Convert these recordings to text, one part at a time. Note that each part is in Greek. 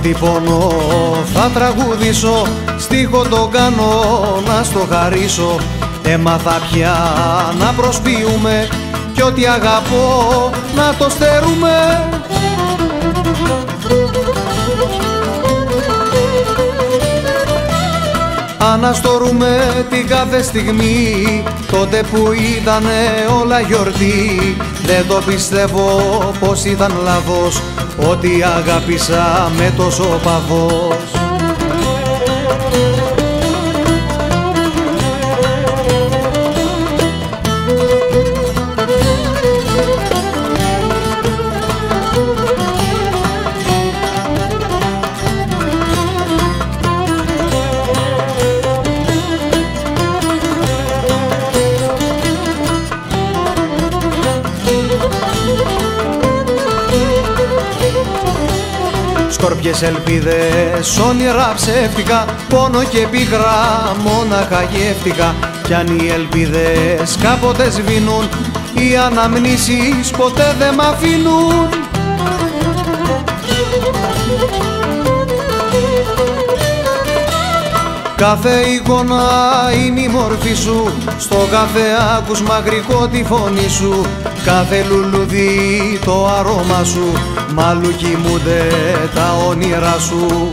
Ό,τι πονώ θα τραγουδήσω, στίχο το κάνω να στο χαρίσω. Έμαθα πια να προσποιούμε κι ό,τι αγαπώ να το στερούμε. Αναστορούμε την κάθε στιγμή, τότε που ήτανε όλα γιορτή. Δεν το πιστεύω πως ήταν λάθος, ότι αγάπησα με τόσο παθός. Σκόρπιες ελπίδες, όνειρα ψεύτικα, πόνο και πίκρα μόναχα γεύτηκα. Κι αν οι ελπίδες κάποτε σβήνουν, οι αναμνήσεις ποτέ δεν μ' αφήνουν. Κάθε εικόνα είναι η μορφή σου, στο κάθε άκουσμα γρικό τη φωνή σου. Κάθε λουλουδί το αρώμα σου, μ' αλλού κοιμούνται τα όνειρά σου.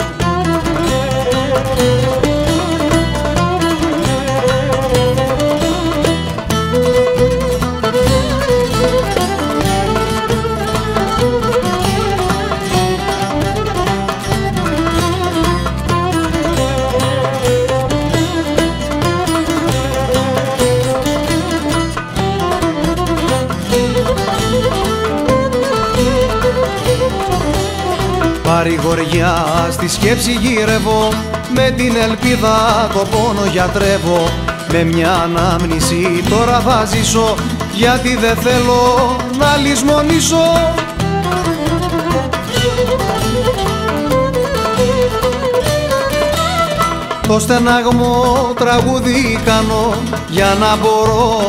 Παρηγοριά στη σκέψη γύρευω, με την ελπίδα το πόνο γιατρεύω. Με μια ανάμνηση τώρα θα ζήσω, γιατί δεν θέλω να λησμονήσω. Το στεναγμό τραγούδι κάνω, για να μπορώ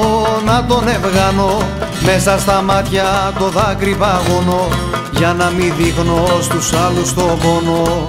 να τον ευγάνω. Μέσα στα μάτια το δάκρυ παγώνω, για να μην δείχνω στους άλλους το πόνο.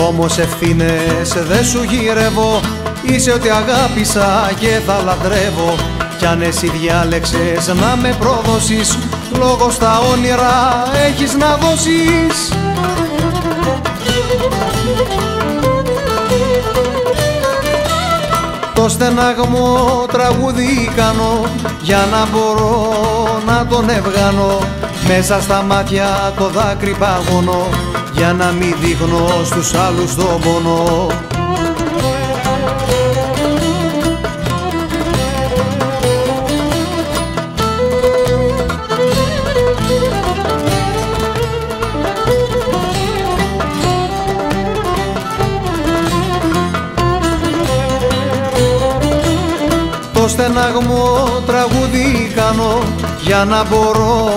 Όμως ευθύνες δεν σου γυρεύω, είσαι ότι αγάπησα και θα λατρεύω. Κι αν εσύ διάλεξες να με προδώσεις, λόγο στα όνειρα έχεις να δώσεις. Το στεναγμό τραγούδι κάνω, για να μπορώ να τον ευγάνω. Μέσα στα μάτια το δάκρυ παγώνω, για να μην δείχνω στους άλλους τον πόνο. Το στεναγμό τραγούδι κάνω, για να μπορώ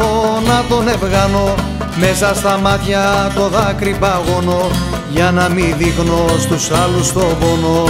να τον ευγάνω. Μέσα στα μάτια το δάκρυ παγώνω, για να μην δείχνω στους άλλους τον πόνο.